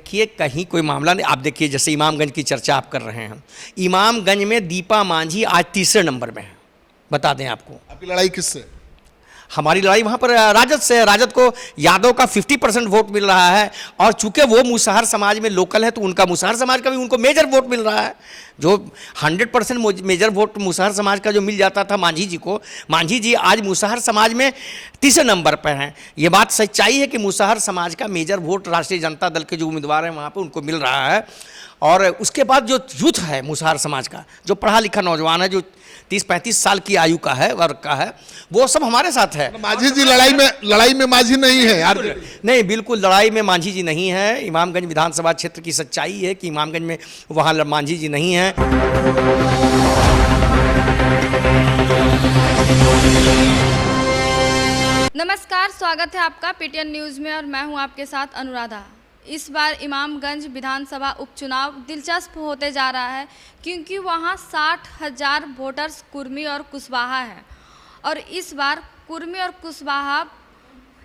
देखिए कहीं कोई मामला नहीं। आप देखिए जैसे इमामगंज की चर्चा आप कर रहे हैं, इमामगंज में दीपा मांझी आज तीसरे नंबर में है। बता दें आपको। आपकी लड़ाई किससे? हमारी लड़ाई वहाँ पर राजद से है। राजद को यादव का 50% वोट मिल रहा है, और चूंकि वो मुसहर समाज में लोकल है तो उनका मुसहर समाज का भी उनको मेजर वोट मिल रहा है। जो 100% मेजर वोट मुसहर समाज का जो मिल जाता था मांझी जी को, मांझी जी आज मुसहर समाज में तीसरे नंबर पर हैं। ये बात सच्चाई है कि मुसहर समाज का मेजर वोट राष्ट्रीय जनता दल के जो उम्मीदवार हैं वहाँ पर उनको मिल रहा है। और उसके बाद जो यूथ है मुसहर समाज का, जो पढ़ा लिखा नौजवान है, जो 30-35 साल की आयु का है, वर्ग का है, वो सब हमारे साथ है। मांझी जी लड़ाई में मांझी नहीं है यार। नहीं, बिल्कुल लड़ाई में मांझी जी नहीं है। इमामगंज विधानसभा क्षेत्र की सच्चाई है कि इमामगंज में वहाँ मांझी जी नहीं है। नमस्कार, स्वागत है आपका पीटीएन न्यूज़ में, और मैं हूं आपके साथ अनुराधा। इस बार इमामगंज विधानसभा उपचुनाव दिलचस्प होते जा रहा है, क्योंकि वहां 60,000 वोटर्स कुर्मी और कुशवाहा हैं, और इस बार कुर्मी और कुशवाहा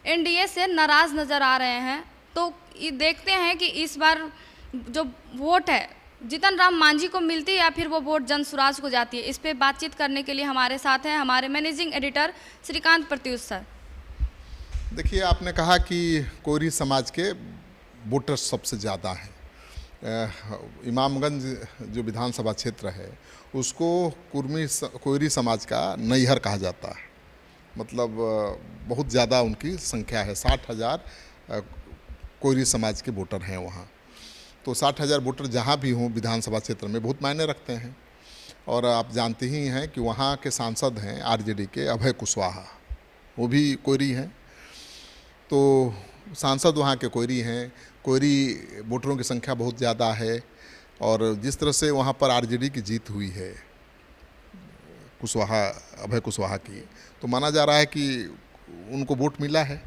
एनडीए से नाराज़ नज़र आ रहे हैं। तो ये देखते हैं कि इस बार जो वोट है जीतन राम मांझी को मिलती है या फिर वो वोट जनसुराज को जाती है। इस पर बातचीत करने के लिए हमारे साथ हैं हमारे managing editor Shrikant Pratyush sir. देखिए, आपने कहा कि कोरी समाज के वोटर्स सबसे ज़्यादा हैं। इमामगंज जो विधानसभा क्षेत्र है उसको कोरी समाज का नैहर कहा जाता है। मतलब बहुत ज़्यादा उनकी संख्या है। 60,000 कोरी समाज के वोटर हैं वहाँ। तो 60,000 वोटर जहाँ भी हों विधानसभा क्षेत्र में बहुत मायने रखते हैं। और आप जानते ही हैं कि वहाँ के सांसद हैं आरजेडी के अभय कुशवाहा, वो भी कोरी हैं। तो सांसद वहाँ के कोरी हैं। कोरी वोटरों की संख्या बहुत ज़्यादा है। और जिस तरह से वहाँ पर आरजेडी की जीत हुई है अभय कुशवाहा की, तो माना जा रहा है कि उनको वोट मिला है।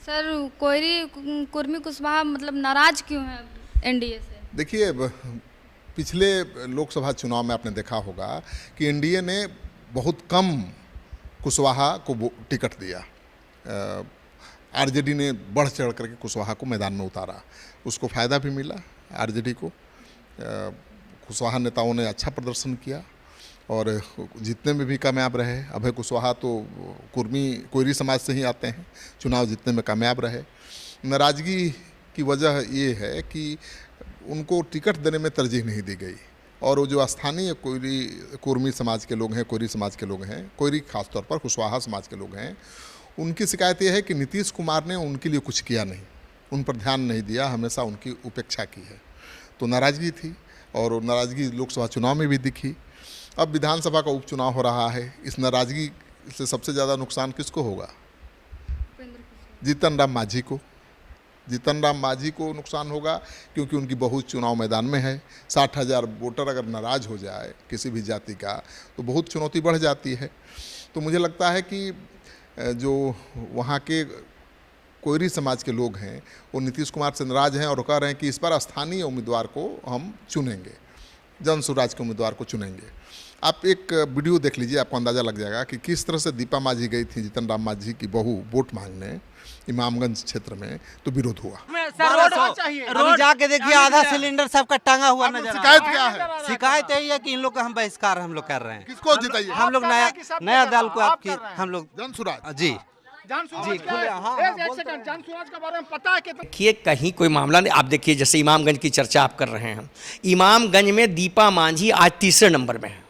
सर, कुर्मी कुशवाहा मतलब नाराज क्यों है एनडीए से? देखिए, पिछले लोकसभा चुनाव में आपने देखा होगा कि एनडीए ने बहुत कम कुशवाहा को टिकट दिया। आरजेडी ने बढ़ चढ़ करके कुशवाहा को मैदान में उतारा। उसको फ़ायदा भी मिला आरजेडी को। कुशवाहा नेताओं ने अच्छा प्रदर्शन किया और जीतने में भी कामयाब रहे। अभय कुशवाहा तो कोरी समाज से ही आते हैं, चुनाव जीतने में कामयाब रहे। नाराज़गी की वजह ये है कि उनको टिकट देने में तरजीह नहीं दी गई। और वो जो स्थानीय कोरी समाज के लोग हैं, कोरी समाज के लोग हैं, कोरी खासतौर पर कुशवाहा समाज के लोग हैं, उनकी शिकायत यह है कि नीतीश कुमार ने उनके लिए कुछ किया नहीं, उन पर ध्यान नहीं दिया, हमेशा उनकी उपेक्षा की है। तो नाराज़गी थी, और नाराज़गी लोकसभा चुनाव में भी दिखी। अब विधानसभा का उपचुनाव हो रहा है। इस नाराज़गी से सबसे ज़्यादा नुकसान किसको होगा? जीतन राम मांझी को। जीतन राम मांझी को नुकसान होगा, क्योंकि उनकी बहुत चुनाव मैदान में है। 60,000 वोटर अगर नाराज़ हो जाए किसी भी जाति का, तो बहुत चुनौती बढ़ जाती है। तो मुझे लगता है कि जो वहाँ के कोरी समाज के लोग हैं वो नीतीश कुमार से नाराज़ हैं और कह रहे हैं कि इस बार स्थानीय उम्मीदवार को हम चुनेंगे, जनसुराज के उम्मीदवार को चुनेंगे। आप एक वीडियो देख लीजिए, आपको अंदाज़ा लग जाएगा कि किस तरह से दीपा मांझी गई थी जीतन राम मांझी की बहू वोट मांगने इमामगंज क्षेत्र में, तो विरोध हुआ। अभी जाके देखिए, आधा सिलेंडर सबका टांगा हुआ नजर। शिकायत क्या है? शिकायत यही है कि इन लोग का हम बहिष्कार हम लोग कर रहे हैं। किसको जिताइए? हम लोग नया दल को आपकी हम लोग जनसुराज जी एक सेकंड, जनसुराज के बारे में पता है कि देखिए कहीं कोई मामला नहीं। आप देखिए जैसे इमामगंज की चर्चा आप कर रहे हैं, इमामगंज में दीपा मांझी आज तीसरे नंबर में है।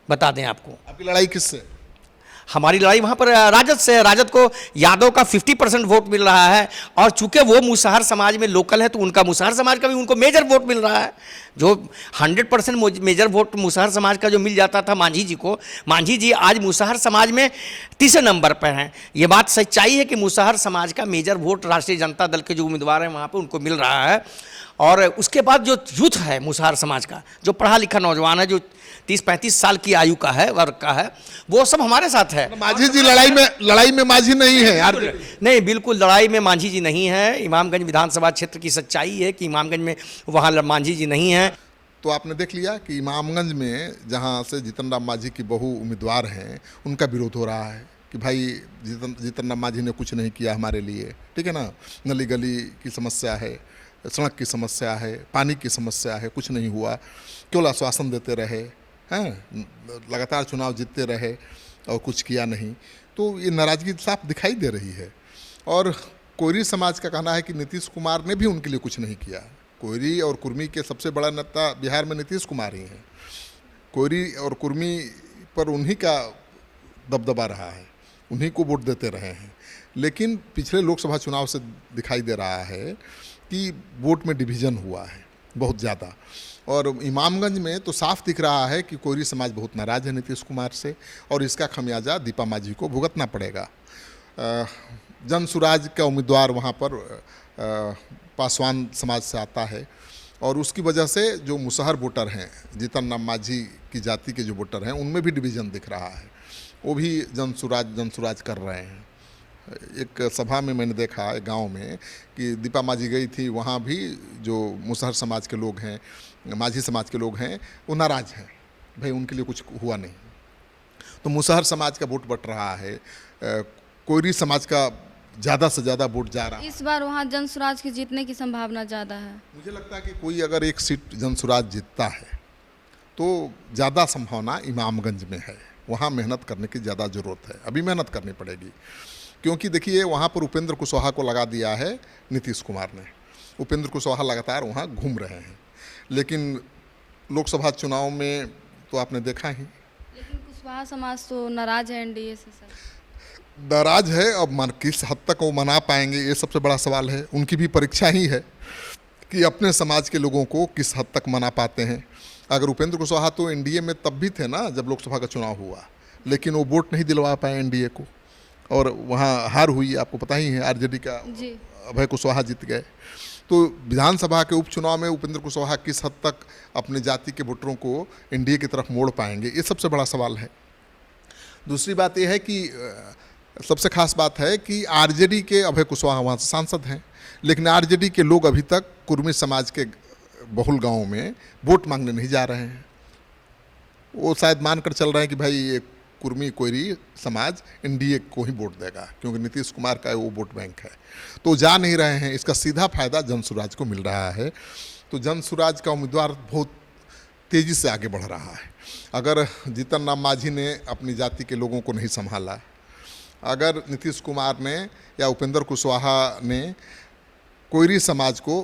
बता दें आपको। आपकी लड़ाई किससे? हमारी लड़ाई वहाँ पर राजद से है। राजद को यादव का 50% वोट मिल रहा है, और चूंकि वो मुसहर समाज में लोकल है तो उनका मुसहर समाज का भी उनको मेजर वोट मिल रहा है। जो 100% मेजर वोट मुसहर समाज का जो मिल जाता था मांझी जी को, मांझी जी आज मुसहर समाज में तीसरे नंबर पर हैं। ये बात सच्चाई है कि मुसहर समाज का मेजर वोट राष्ट्रीय जनता दल के जो उम्मीदवार हैं वहाँ पर उनको मिल रहा है। और उसके बाद जो यूथ है मुसहर समाज का, जो पढ़ा लिखा नौजवान है, जो 30-35 साल की आयु का है, वर्ग का है, वो सब हमारे साथ है। मांझी जी लड़ाई में मांझी नहीं है यार। नहीं, बिल्कुल लड़ाई में मांझी जी नहीं है। इमामगंज विधानसभा क्षेत्र की सच्चाई है कि इमामगंज में वहाँ मांझी जी नहीं है। तो आपने देख लिया कि इमामगंज में जहाँ से जीतन राम मांझी की बहू उम्मीदवार हैं, उनका विरोध हो रहा है कि भाई जीतन राम मांझी ने कुछ नहीं किया हमारे लिए, ठीक है ना। नली गली की समस्या है, सड़क की समस्या है, पानी की समस्या है, कुछ नहीं हुआ, केवल आश्वासन देते रहे हैं, लगातार चुनाव जीतते रहे और कुछ किया नहीं। तो ये नाराज़गी साफ दिखाई दे रही है। और कोयरी समाज का कहना है कि नीतीश कुमार ने भी उनके लिए कुछ नहीं किया। कोयरी और कुर्मी के सबसे बड़ा नेता बिहार में नीतीश कुमार ही हैं। कोयरी और कुर्मी पर उन्हीं का दबदबा रहा है, उन्हीं को वोट देते रहे हैं। लेकिन पिछले लोकसभा चुनाव से दिखाई दे रहा है कि वोट में डिवीज़न हुआ है बहुत ज़्यादा। और इमामगंज में तो साफ दिख रहा है कि कोयरी समाज बहुत नाराज़ है नीतीश कुमार से, और इसका खमियाजा दीपा मांझी को भुगतना पड़ेगा। जन सुराज का उम्मीदवार वहाँ पर पासवान समाज से आता है, और उसकी वजह से जो मुसहर वोटर हैं, जीतन राम मांझी की जाति के जो वोटर हैं, उनमें भी डिवीज़न दिख रहा है। वो भी जन सुराज कर रहे हैं। एक सभा में मैंने देखा एक गांव में कि दीपा मांझी गई थी, वहाँ भी जो मुसहर समाज के लोग हैं, मांझी समाज के लोग हैं, वो नाराज़ हैं, भाई उनके लिए कुछ हुआ नहीं। तो मुसहर समाज का वोट बट रहा है, कोयरी समाज का ज़्यादा से ज़्यादा वोट जा रहा है। इस बार वहाँ जन सुराज के जीतने की संभावना ज़्यादा है। मुझे लगता है कि कोई अगर एक सीट जन सुराज जीतता है तो ज़्यादा संभावना इमामगंज में है। वहाँ मेहनत करने की ज़्यादा ज़रूरत है, अभी मेहनत करनी पड़ेगी। क्योंकि देखिए वहाँ पर उपेंद्र कुशवाहा को लगा दिया है नीतीश कुमार ने। उपेंद्र कुशवाहा लगातार वहाँ घूम रहे हैं, लेकिन लोकसभा चुनाव में तो आपने देखा ही। लेकिन कुशवाहा समाज तो नाराज है एनडीए से सर। नाराज है, अब किस हद तक वो मना पाएंगे ये सबसे बड़ा सवाल है। उनकी भी परीक्षा ही है कि अपने समाज के लोगों को किस हद तक मना पाते हैं। अगर उपेंद्र कुशवाहा तो एनडीए में तब भी थे ना जब लोकसभा का चुनाव हुआ, लेकिन वो वोट नहीं दिलवा पाए एनडीए को, और वहाँ हार हुई, आपको पता ही है। आरजेडी का अभय कुशवाहा जीत गए। तो विधानसभा के उपचुनाव में उपेंद्र कुशवाहा किस हद तक अपने जाति के वोटरों को एनडीए की तरफ मोड़ पाएंगे, ये सबसे बड़ा सवाल है। दूसरी बात यह है कि सबसे खास बात है कि आरजेडी के अभय कुशवाहा वहाँ से सांसद हैं, लेकिन आरजेडी के लोग अभी तक कुर्मी समाज के बहुल गांवों में वोट मांगने नहीं जा रहे हैं। वो शायद मानकर चल रहे हैं कि भाई ये कुर्मी कोयरी समाज एनडीए को ही वोट देगा, क्योंकि नीतीश कुमार का वो वोट बैंक है। तो जा नहीं रहे हैं। इसका सीधा फायदा जन सुराज को मिल रहा है। तो जन सुराज का उम्मीदवार बहुत तेज़ी से आगे बढ़ रहा है। अगर जीतन राम मांझी ने अपनी जाति के लोगों को नहीं संभाला, अगर नीतीश कुमार ने या उपेंद्र कुशवाहा ने कोयरी समाज को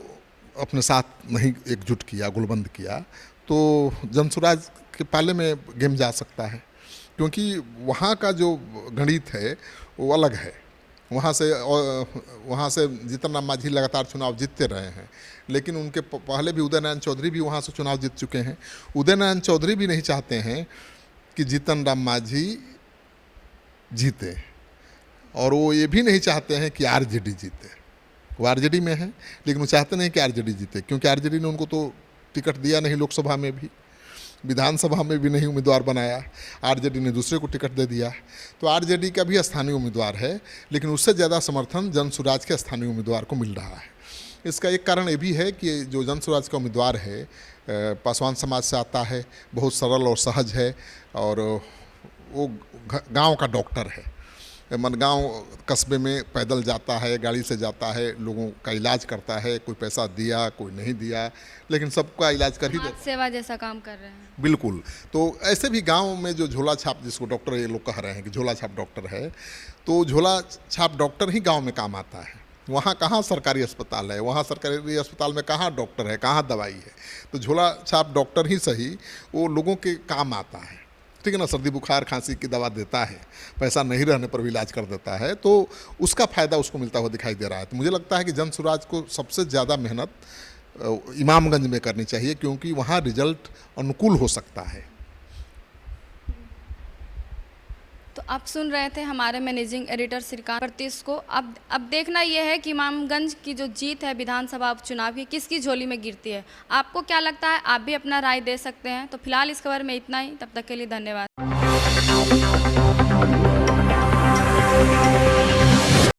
अपने साथ नहीं एकजुट किया, गुलबंद किया, तो जन सुराज के पाले में गेम जा सकता है। क्योंकि वहाँ का जो गणित है वो अलग है। वहाँ से जीतन राम मांझी लगातार चुनाव जीतते रहे हैं, लेकिन उनके पहले भी उदय नारायण चौधरी भी वहाँ से चुनाव जीत चुके हैं। उदय नारायण चौधरी भी नहीं चाहते हैं कि जीतन राम मांझी जीते, और वो ये भी नहीं चाहते हैं कि आरजेडी जीते। वो आरजेडी में है, लेकिन वो चाहते नहीं कि आरजेडी जीते, क्योंकि आरजेडी ने उनको तो टिकट दिया नहीं, लोकसभा में भी, विधानसभा में भी नहीं उम्मीदवार बनाया। आरजेडी ने दूसरे को टिकट दे दिया। तो आरजेडी का भी स्थानीय उम्मीदवार है, लेकिन उससे ज़्यादा समर्थन जन सुराज के स्थानीय उम्मीदवार को मिल रहा है। इसका एक कारण ये भी है कि जो जन सुराज का उम्मीदवार है पासवान समाज से आता है, बहुत सरल और सहज है, और वो गांव का डॉक्टर है। मनगांव कस्बे में पैदल जाता है, गाड़ी से जाता है, लोगों का इलाज करता है। कोई पैसा दिया, कोई नहीं दिया, लेकिन सबका इलाज कर ही देता है। सेवा जैसा काम कर रहे हैं। बिल्कुल। तो ऐसे भी गांव में जो झोला छाप, जिसको डॉक्टर ये लोग कह रहे हैं कि झोला छाप डॉक्टर है, तो झोला छाप डॉक्टर ही गांव में काम आता है। वहाँ कहाँ सरकारी अस्पताल है, वहाँ सरकारी अस्पताल में कहाँ डॉक्टर है, कहाँ दवाई है। तो झोला छाप डॉक्टर ही सही वो लोगों के काम आता है, ठीक है ना। सर्दी बुखार खांसी की दवा देता है, पैसा नहीं रहने पर भी इलाज कर देता है, तो उसका फ़ायदा उसको मिलता हुआ दिखाई दे रहा है। तो मुझे लगता है कि जन सुराज को सबसे ज़्यादा मेहनत इमामगंज में करनी चाहिए, क्योंकि वहाँ रिजल्ट अनुकूल हो सकता है। तो आप सुन रहे थे हमारे मैनेजिंग एडिटर श्रीकांत प्रतीश को। अब देखना यह है कि इमामगंज की जो जीत है विधानसभा उपचुनाव की, किसकी झोली में गिरती है। आपको क्या लगता है, आप भी अपना राय दे सकते हैं। तो फिलहाल इस खबर में इतना ही, तब तक के लिए धन्यवाद।